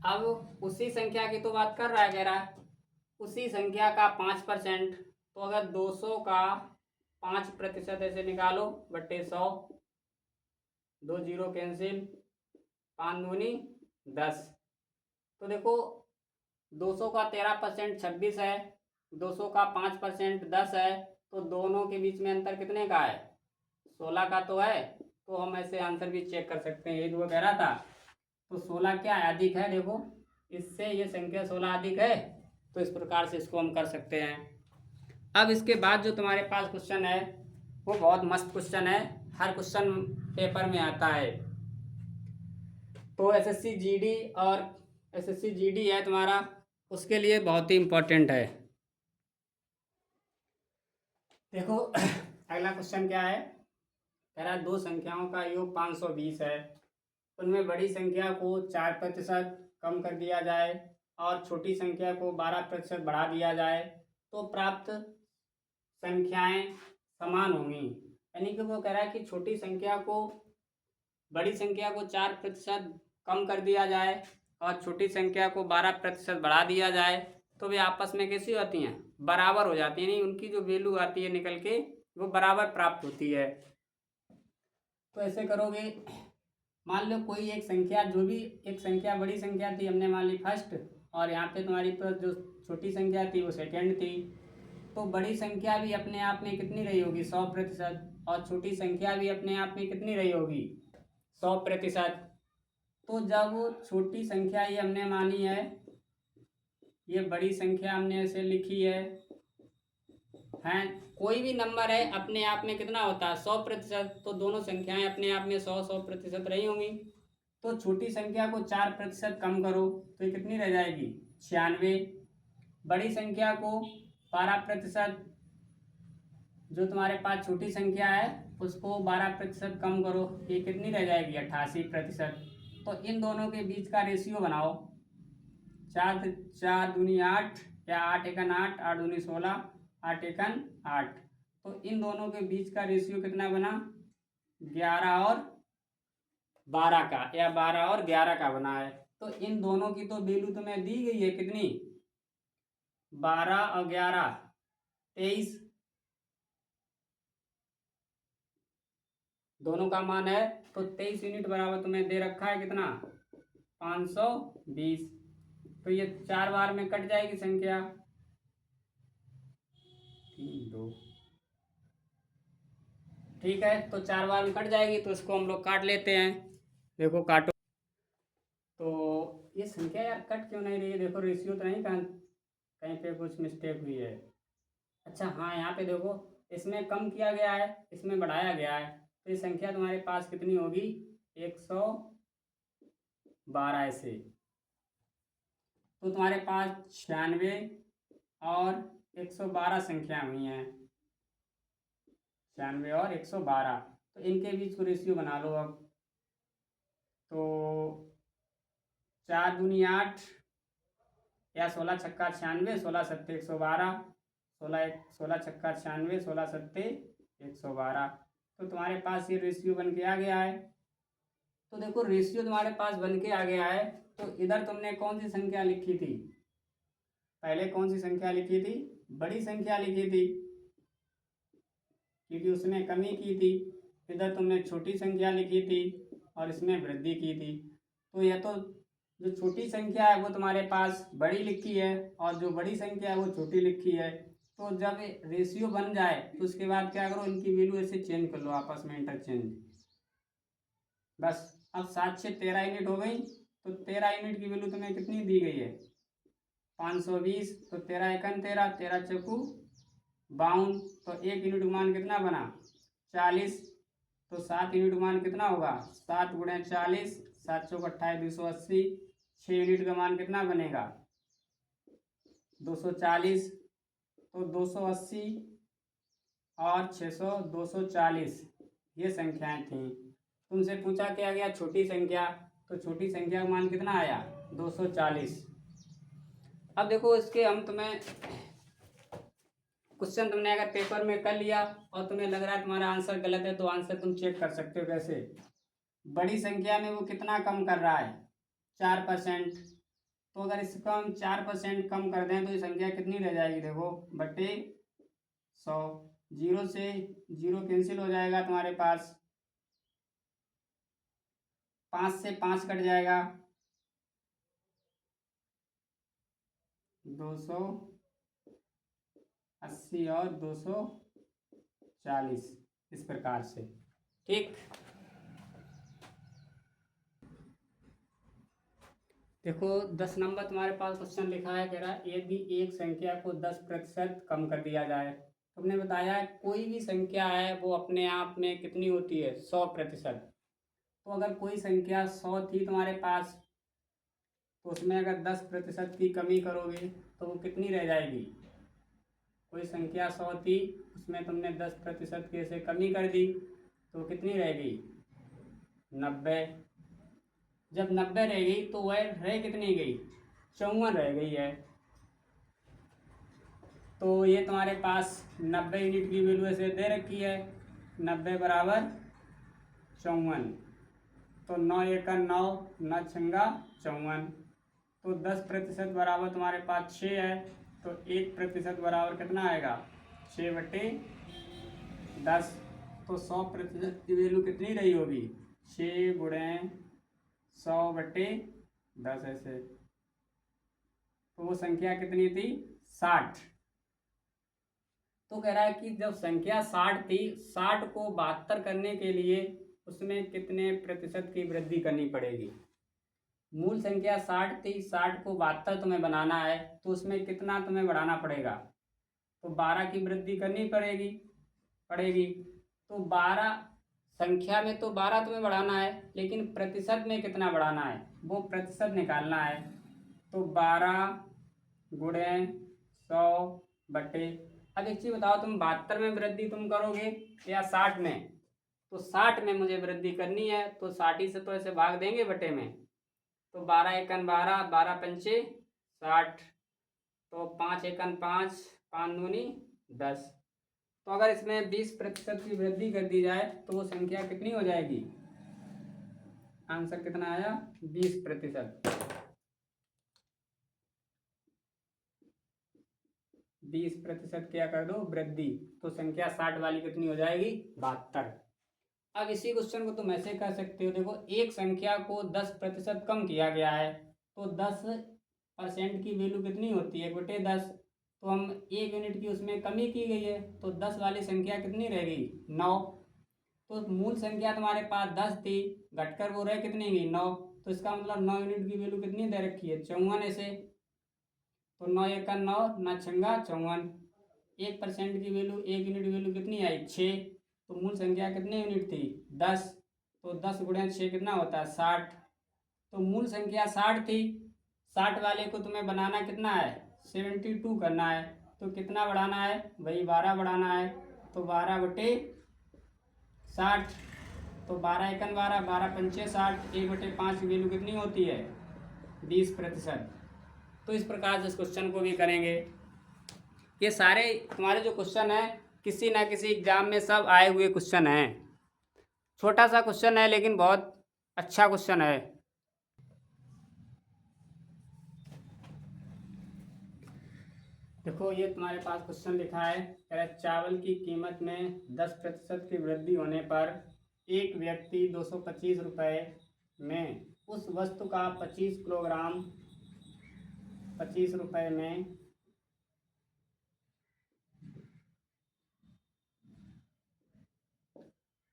अब उसी संख्या की तो बात कर रहा है, कह रहा है उसी संख्या का 5%। तो अगर 200 का 5% ऐसे निकालो बट्टे 100, 2 जीरो कैंसिल, 5 दूनी 10। तो देखो 200 का 13% 26 है, 200 का 5% 10 है। तो दोनों के बीच में अंतर कितने का है? 16 का तो है। तो हम ऐसे आंसर भी चेक कर सकते हैं, यही तो वो कह रहा था। तो 16 क्या है? अधिक है। देखो इससे ये संख्या 16 अधिक है, तो इस प्रकार से इसको हम कर सकते हैं। अब इसके बाद जो तुम्हारे पास क्वेश्चन है, वो बहुत मस्त क्वेश्चन है, हर क्वेश्चन पेपर में आता है। तो एसएससी जीडी और एसएससी जीडी है तुम्हारा, उसके लिए बहुत ही इम्पोर्टेंट है। देखो अगला क्वेश्चन क्या है, कह रहा है दो संख्याओं का योग 520 है, उनमें बड़ी संख्या को 4% कम कर दिया जाए और छोटी संख्या को 12% बढ़ा दिया जाए तो प्राप्त संख्याएं समान होंगी। यानी कि वो कह रहा है कि छोटी संख्या को बड़ी संख्या को 4% कम कर दिया जाए और छोटी संख्या को 12% बढ़ा दिया जाए तो वे आपस में कैसी होती हैं, बराबर हो जाती हैं, यानी उनकी जो वैल्यू आती है निकल के वो बराबर प्राप्त होती है। तो ऐसे करोगे, मान लो कोई एक संख्या, जो भी एक संख्या बड़ी संख्या थी हमने मान ली फर्स्ट, और यहाँ पे तुम्हारी पर जो छोटी संख्या थी वो सेकेंड थी, तो बड़ी संख्या भी अपने आप में कितनी रही होगी, 100%, और छोटी संख्या भी अपने आप में कितनी रही होगी, 100%। तो जब छोटी संख्या ये हमने मानी है, ये बड़ी संख्या हमने ऐसे लिखी है, कोई भी नंबर है अपने आप में कितना होता है, 100%, तो दोनों संख्याएं अपने आप में 100% रही होंगी। तो छोटी संख्या को 4% कम करो तो ये कितनी रह जाएगी, 96। बड़ी संख्या को 12%, जो तुम्हारे पास छोटी संख्या है उसको 12% कम करो, ये कितनी रह जाएगी, 88%। तो इन दोनों के बीच का रेशियो बनाओ, 4 दूनी 8, या 8 एकन 8, 8 दूनी 16, 8 एकन 8। तो इन दोनों के बीच का रेशियो कितना बना, 11 और 12 का, या 12 और 11 का बना है। तो इन दोनों की तो वैल्यू तुम्हें दी गई है कितनी, 12 और 11, 23, दोनों का मान है। तो 23 यूनिट बराबर तुम्हें दे रखा है कितना, 520। तो ये 4 बार में कट जाएगी संख्या, 3 2, ठीक है। तो 4 बार में कट जाएगी, तो इसको हम लोग काट लेते हैं। देखो काटो, तो ये संख्या यार कट क्यों नहीं रही है, देखो रेशियो तो नहीं, कहीं पे कुछ मिस्टेक हुई है। अच्छा हाँ, यहाँ पे देखो, इसमें कम किया गया है, इसमें बढ़ाया गया है, तो ये संख्या तुम्हारे पास कितनी होगी, 112 ऐसे। तो तुम्हारे पास 96 और 112 संख्या हुई हैं, 96 और 112, तो इनके बीच को रेशियो बना लो अब। तो 4 दूनी 8, या 16 छक्का 96, 16 सत्ते 112, 16 छक्का 96, 16 सत्ते 112। तो तुम्हारे पास ये रेशियो बन के आ गया है। तो देखो रेशियो तुम्हारे पास बन के आ गया है, तो इधर तुमने कौन सी संख्या लिखी थी, पहले कौन सी संख्या लिखी थी, बड़ी संख्या लिखी थी, क्योंकि उसने कमी की थी। इधर तुमने छोटी संख्या लिखी थी और इसमें वृद्धि की थी। तो यह तो जो छोटी संख्या है वो तुम्हारे पास बड़ी लिखी है, और जो बड़ी संख्या है वो छोटी लिखी है। तो जब रेशियो बन जाए तो उसके बाद क्या करो, इनकी वैल्यू ऐसे चेंज कर लो, आपस में इंटरचेंज, बस। अब 7 6 13 यूनिट हो गई, तो 13 यूनिट की वैल्यू तुम्हें कितनी दी गई है, 520। तो 13 एकन 13, 13 चौकू 52, तो 1 यूनिट का मान कितना बना, 40। तो 7 यूनिट का मान कितना होगा, 7 गुणे 40, 7 चौक 28, 280। 6 यूनिट का मान कितना बनेगा, 240। तो 280 और 600, 240 ये संख्याएं थी। तुमसे पूछा क्या गया, छोटी संख्या, तो छोटी संख्या का मान कितना आया, 240। अब देखो इसके हम तुम्हें क्वेश्चन तुमने अगर पेपर में कर लिया और तुम्हें लग रहा है तुम्हारा आंसर गलत है, तो आंसर तुम चेक कर सकते हो कैसे, बड़ी संख्या में वो कितना कम कर रहा है, 4%। तो अगर इसको हम 4% कम कर दें तो ये संख्या कितनी रह जाएगी, देखो बटे 100, 0 से 0 कैंसिल हो जाएगा तुम्हारे पास, 5 से 5 कट जाएगा, 280 और 240 इस प्रकार से, ठीक। देखो 10 नंबर तुम्हारे पास क्वेश्चन लिखा है, कह रहा है यदि एक संख्या को 10% कम कर दिया जाए तुमने बताया कोई भी संख्या है वो अपने आप में कितनी होती है, 100%। तो अगर कोई संख्या 100 थी तुम्हारे पास, तो उसमें अगर 10% की कमी करोगे तो वो कितनी रह जाएगी। कोई संख्या 100 थी, उसमें तुमने 10% की से कमी कर दी तो कितनी रह गई, 90। जब 90 रह गई तो वह रह कितनी गई, 54 रह गई है। तो ये तुम्हारे पास 90 यूनिट की वैल्यू ऐसे दे रखी है, 90 बराबर 54। तो 9 एका 9, 9 छंगा 54। तो 10% बराबर तुम्हारे पास 6 है, तो 1% बराबर कितना आएगा, 6/10। तो 100% की वैल्यू कितनी रही होगी, 6 गुणे 100/10 ऐसे। तो वो संख्या कितनी थी, 60। तो कह रहा है कि जब संख्या 60 थी, 60 को 72 करने के लिए उसमें कितने प्रतिशत की वृद्धि करनी पड़ेगी। मूल संख्या 60 थी, 60 को 72 तुम्हें बनाना है तो उसमें कितना तुम्हें बढ़ाना पड़ेगा, तो 12 की वृद्धि करनी पड़ेगी। तो 12 संख्या में तो 12 तुम्हें बढ़ाना है, लेकिन प्रतिशत में कितना बढ़ाना है वो प्रतिशत निकालना है। तो 12 गुणे 100/, अब एक चीज़ बताओ, तुम 72 में वृद्धि तुम करोगे या 60 में। तो 60 में मुझे वृद्धि करनी है, तो 60 से तो ऐसे भाग देंगे बटे में। तो 12 एकन 12, 12 पंचे 60, तो 5 एकन 5, 5 दूनी 10। तो अगर इसमें 20% की वृद्धि कर दी जाए तो वो संख्या कितनी हो जाएगी, आंसर कितना आया, 20%। 20% क्या कर दो वृद्धि, तो संख्या 60 वाली कितनी हो जाएगी, 72। अब इसी क्वेश्चन को तुम ऐसे कर सकते हो, देखो एक संख्या को 10% कम किया गया है, तो 10% की वैल्यू कितनी होती है, 1/10। तो हम 1 यूनिट की उसमें कमी की गई है, तो 10 वाली संख्या कितनी रह गई, 9। तो मूल संख्या तुम्हारे पास 10 थी, घटकर वो रह कितनी गई, 9। तो इसका मतलब 9 यूनिट की वैल्यू कितनी दे रखी है, 54 ऐसे। तो 9 एका 9, 9 छंगा 54। 1% की वैल्यू, 1 यूनिट वैल्यू कितनी आई, 6। तो मूल संख्या कितनी यूनिट थी, 10। तो 10 गुणे 6 कितना होता है, 60। तो मूल संख्या 60 थी, 60 वाले को तुम्हें बनाना कितना है, 72 करना है। तो कितना बढ़ाना है, वही 12 बढ़ाना है। तो 12/60। तो 12 एकन 12, 12 पंचे 60, 1/5 की वैल्यू कितनी होती है, 20%। तो इस प्रकार से इस क्वेश्चन को भी करेंगे। ये सारे तुम्हारे जो क्वेश्चन है किसी ना किसी एग्जाम में सब आए हुए क्वेश्चन हैं। छोटा सा क्वेश्चन है लेकिन बहुत अच्छा क्वेश्चन है। देखो ये तुम्हारे पास क्वेश्चन लिखा है, कह रहा है चावल की कीमत में 10% की वृद्धि होने पर एक व्यक्ति 225 रुपये में उस वस्तु का 25 किलोग्राम 25 रुपये में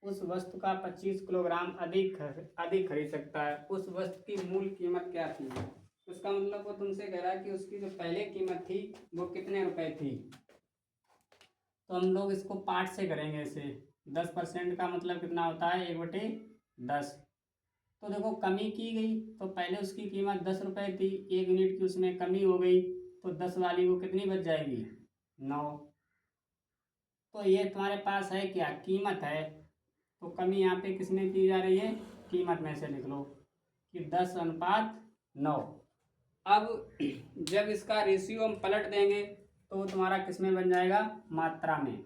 उस वस्तु का 25 किलोग्राम अधिक खरीद सकता है। उस वस्तु की मूल कीमत क्या थी। उसका मतलब वो तुमसे कह रहा है कि उसकी जो पहले कीमत थी वो कितने रुपए थी। तो हम लोग इसको पार्ट से करेंगे इसे। 10% का मतलब कितना होता है, 1/10। तो देखो कमी की गई, तो पहले उसकी कीमत 10 रुपये थी, 1 यूनिट की उसमें कमी हो गई, तो 10 वाली वो कितनी बच जाएगी, 9। तो ये तुम्हारे पास है क्या, कीमत है। तो कमी यहाँ पे किसमें की जा रही है, कीमत में से लिख लो कि 10/9। अब जब इसका रेशियो हम पलट देंगे तो वो तुम्हारा किस में बन जाएगा, मात्रा में।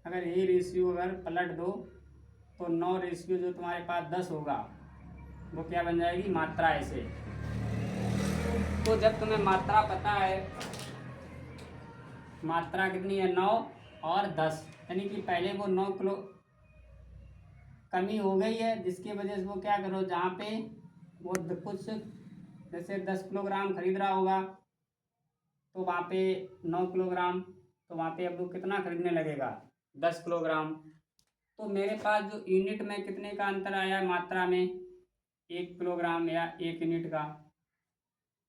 अगर ये रेशियो अगर पलट दो तो 9 रेशियो जो तुम्हारे पास 10 होगा वो क्या बन जाएगी, मात्रा ऐसे। तो जब तुम्हें मात्रा पता है, मात्रा कितनी है, 9 और 10, यानी कि पहले वो 9 किलो कमी हो गई है, जिसकी वजह से वो क्या करो, जहाँ पे वो कुछ जैसे 10 किलोग्राम खरीद रहा होगा तो वहाँ पे 9 किलोग्राम, तो वहाँ पे अब वो कितना खरीदने लगेगा, 10 किलोग्राम। तो मेरे पास जो यूनिट में कितने का अंतर आया, मात्रा में 1 किलोग्राम या 1 यूनिट का।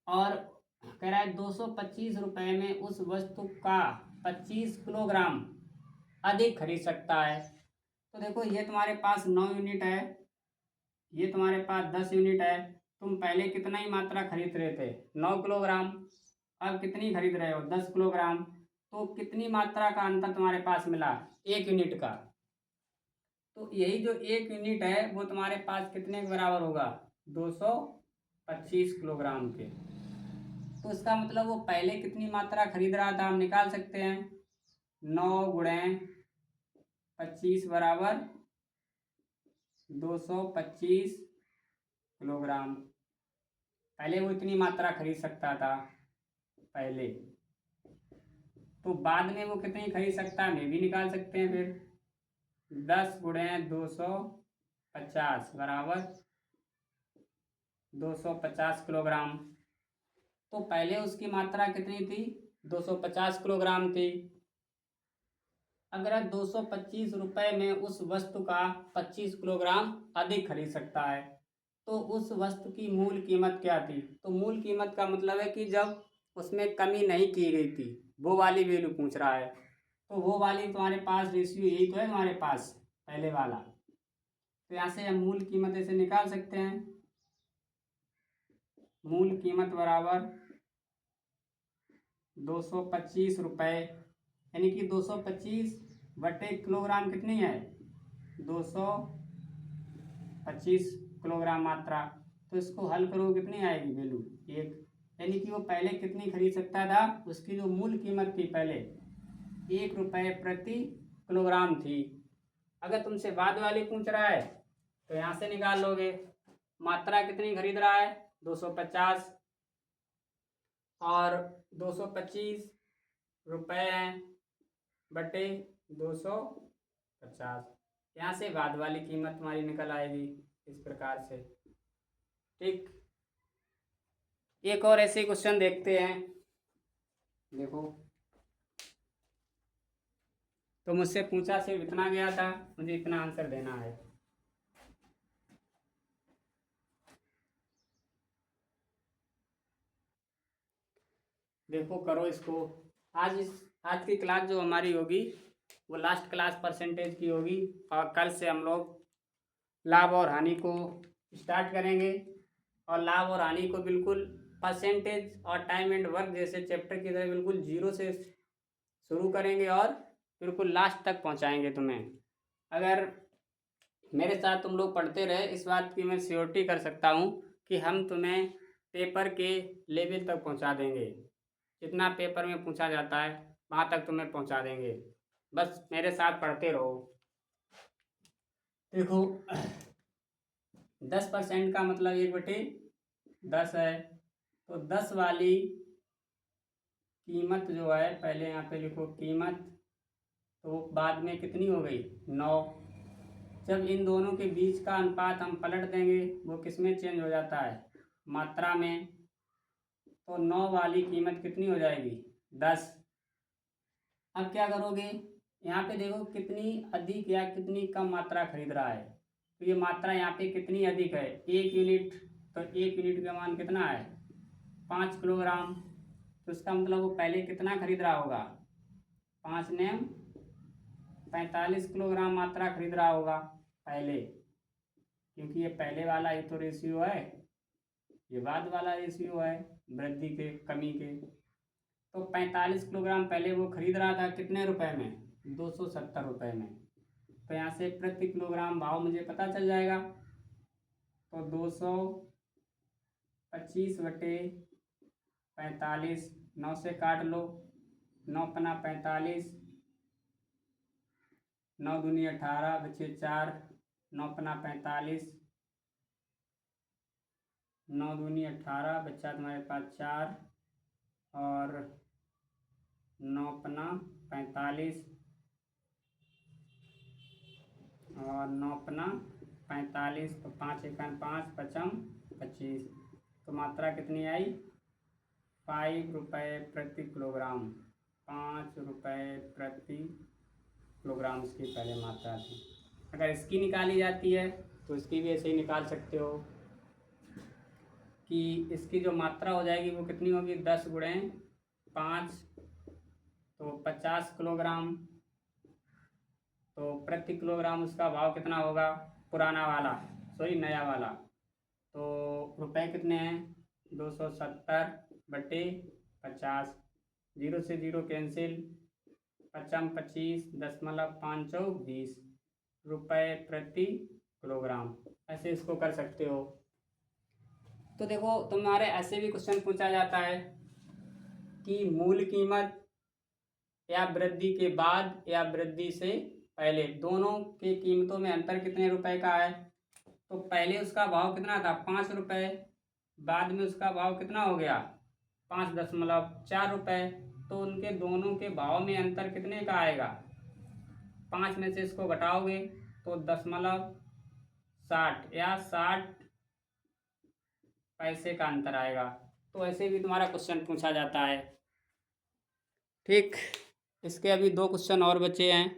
और कह रहा है 225 रुपये में उस वस्तु का 25 किलोग्राम अधिक खरीद सकता है। तो देखो ये तुम्हारे पास 9 यूनिट है, ये तुम्हारे पास 10 यूनिट है। तुम पहले कितना ही मात्रा खरीद रहे थे, 9 किलोग्राम। अब कितनी खरीद रहे हो, 10 किलोग्राम। तो कितनी मात्रा का अंतर तुम्हारे पास मिला, 1 यूनिट का। तो यही जो 1 यूनिट है वो तुम्हारे पास कितने के बराबर होगा, 225 किलोग्राम के। तो इसका मतलब वो पहले कितनी मात्रा खरीद रहा था, हम निकाल सकते हैं। 9 गुणे 25 बराबर 225 किलोग्राम। पहले वो इतनी मात्रा खरीद सकता था पहले, तो बाद में वो कितनी खरीद सकता है, मैं भी निकाल सकते हैं फिर। 10 गुणे 250 बराबर 250 किलोग्राम। तो पहले उसकी मात्रा कितनी थी, 250 किलोग्राम थी। अगर 225 रुपये में उस वस्तु का 25 किलोग्राम अधिक खरीद सकता है, तो उस वस्तु की मूल कीमत क्या थी। तो मूल कीमत का मतलब है कि जब उसमें कमी नहीं की गई थी, वो वाली वैल्यू पूछ रहा है। तो वो वाली तुम्हारे पास रेशियो यही तो है तुम्हारे पास, पहले वाला। तो यहाँ से हम मूल कीमत ऐसे निकाल सकते हैं। मूल कीमत बराबर 225 रुपये, यानी कि 225 बटे किलोग्राम कितनी है, 225 किलोग्राम मात्रा। तो इसको हल करो कितनी आएगी वैल्यू, 1। यानी कि वो पहले कितनी खरीद सकता था, उसकी जो मूल कीमत थी पहले 1 रुपये प्रति किलोग्राम थी। अगर तुमसे बाद वाली पूछ रहा है तो यहाँ से निकाल लोगे। मात्रा कितनी खरीद रहा है, 250, और 225 रुपये हैं बटे 250। यहाँ से बाद वाली कीमत तुम्हारी निकल आएगी इस प्रकार से। ठीक, एक और ऐसे क्वेश्चन देखते हैं। देखो, तो मुझसे पूछा सिर्फ इतना गया था, मुझे इतना आंसर देना है। देखो करो इसको। आज की क्लास जो हमारी होगी वो लास्ट क्लास परसेंटेज की होगी, और कल से हम लोग लाभ और हानि को स्टार्ट करेंगे। और लाभ और हानि को बिल्कुल परसेंटेज और टाइम एंड वर्क जैसे चैप्टर की तरह बिल्कुल जीरो से शुरू करेंगे और बिल्कुल लास्ट तक पहुंचाएंगे तुम्हें। अगर मेरे साथ तुम लोग पढ़ते रहे, इस बात की मैं श्योरिटी कर सकता हूँ कि हम तुम्हें पेपर के लेवल तक पहुँचा देंगे। जितना पेपर में पूछा जाता है वहाँ तक तुम्हें पहुँचा देंगे, बस मेरे साथ पढ़ते रहो। देखो 10% का मतलब 1/10 है। तो 10 वाली कीमत जो है, पहले यहाँ पे लिखो कीमत, तो बाद में कितनी हो गई, 9। जब इन दोनों के बीच का अनुपात हम पलट देंगे, वो किस में चेंज हो जाता है, मात्रा में। तो 9 वाली कीमत कितनी हो जाएगी, 10। अब क्या करोगे, यहाँ पे देखो कितनी अधिक या कितनी कम मात्रा खरीद रहा है। तो ये मात्रा यहाँ पे कितनी अधिक है, 1 यूनिट। तो 1 यूनिट का मान कितना है, 5 किलोग्राम। तो इसका मतलब वो पहले कितना खरीद रहा होगा, 5 ने 45 किलोग्राम मात्रा खरीद रहा होगा पहले, क्योंकि ये पहले वाला ही तो रेशियो है, ये बाद वाला रेशियो है वृद्धि के कमी के। तो 45 किलोग्राम पहले वो खरीद रहा था कितने रुपए में, 270 रुपये में। तो यहाँ से प्रति किलोग्राम भाव मुझे पता चल जाएगा। तो 225 बटे 45, 9 से काट लो, 9 पना 45, 9 दूनी 18, बचे 4, 9 पना 45, 9 दूनी 18, बच्चा तुम्हारे पास 4, और 9 पना 45, और 9 पना 45, तो 5 एकन 5, 5 25। तो मात्रा कितनी आई, 5 रुपये प्रति किलोग्राम। 5 रुपये प्रति किलोग्राम इसकी पहले मात्रा थी। अगर इसकी निकाली जाती है तो इसकी भी ऐसे ही निकाल सकते हो कि इसकी जो मात्रा हो जाएगी वो कितनी होगी, 10 गुणे 5, तो 50 किलोग्राम, तो प्रति किलोग्राम उसका भाव कितना होगा, पुराना वाला, सॉरी नया वाला, तो रुपए कितने हैं, 270/50, 0 से 0 कैंसिल, 25.5 रुपये प्रति किलोग्राम, ऐसे इसको कर सकते हो। तो देखो तुम्हारे ऐसे भी क्वेश्चन पूछा जाता है कि मूल कीमत या वृद्धि के बाद या वृद्धि से पहले दोनों के कीमतों में अंतर कितने रुपए का है। तो पहले उसका भाव कितना था, 5 रुपये, बाद में उसका भाव कितना हो गया, 5.4 रुपये। तो उनके दोनों के भाव में अंतर कितने का आएगा, 5 में से इसको घटाओगे तो 0.60 या 60 पैसे का अंतर आएगा। तो ऐसे भी तुम्हारा क्वेश्चन पूछा जाता है। ठीक, इसके अभी 2 क्वेश्चन और बचे हैं।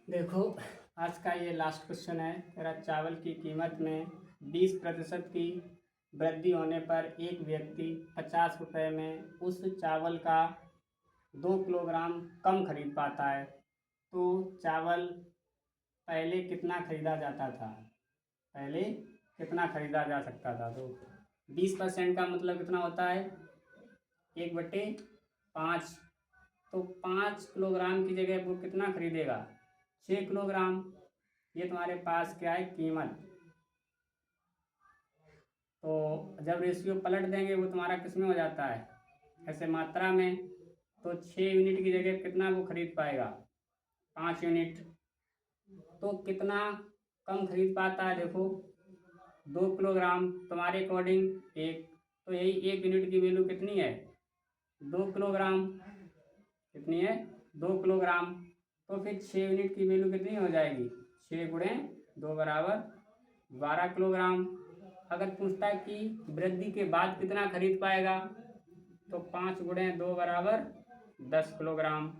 देखो आज का ये लास्ट क्वेश्चन है तेरा, चावल की कीमत में 20% की वृद्धि होने पर एक व्यक्ति 50 रुपये में उस चावल का 2 किलोग्राम कम खरीद पाता है। तो चावल पहले कितना खरीदा जाता था, पहले कितना खरीदा जा सकता था। तो 20% का मतलब कितना होता है, 1/5। तो 5 किलोग्राम की जगह वो कितना खरीदेगा, 6 किलोग्राम। ये तुम्हारे पास क्या है, कीमत। तो जब रेशियो पलट देंगे वो तुम्हारा किस में हो जाता है, ऐसे मात्रा में। तो 6 यूनिट की जगह कितना वो खरीद पाएगा, 5 यूनिट। तो कितना कम खरीद पाता है, देखो 2 किलोग्राम तुम्हारे अकॉर्डिंग 1। तो यही 1 यूनिट की वैल्यू कितनी है, 2 किलोग्राम। कितनी है, 2 किलोग्राम। तो फिर 6 यूनिट की वैल्यू कितनी हो जाएगी, 6 × 2 = 12 किलोग्राम। अगर पूछता है कि वृद्धि के बाद कितना खरीद पाएगा, तो 5 × 2 = 10 किलोग्राम।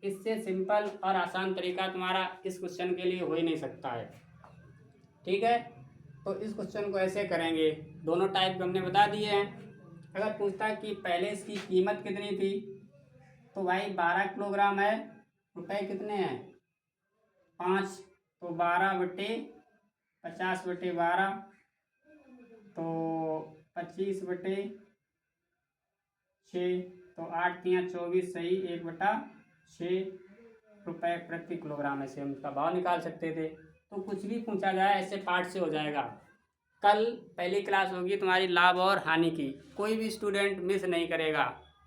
इससे सिंपल और आसान तरीका तुम्हारा इस क्वेश्चन के लिए हो ही नहीं सकता है। ठीक है, तो इस क्वेश्चन को ऐसे करेंगे, दोनों टाइप हमने बता दिए हैं। अगर पूछता है कि पहले इसकी कीमत कितनी थी, तो भाई 12 किलोग्राम है, रुपए कितने हैं, 5। तो 12/50/12, तो 25/6, तो 8 × 24 सही, 1/6 रुपये प्रति किलोग्राम। ऐसे हम उसका भाव निकाल सकते थे। तो कुछ भी पूछा जाए ऐसे पार्ट से हो जाएगा। कल पहली क्लास होगी तुम्हारी लाभ और हानि की, कोई भी स्टूडेंट मिस नहीं करेगा।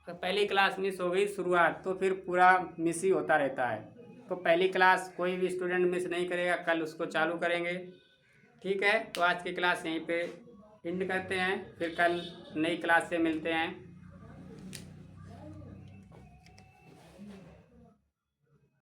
तो पहली क्लास मिस हो गई शुरुआत, तो फिर पूरा मिस ही होता रहता है। तो पहली क्लास कोई भी स्टूडेंट मिस नहीं करेगा, कल उसको चालू करेंगे। ठीक है, तो आज की क्लास यहीं पे एंड करते हैं, फिर कल नई क्लास से मिलते हैं।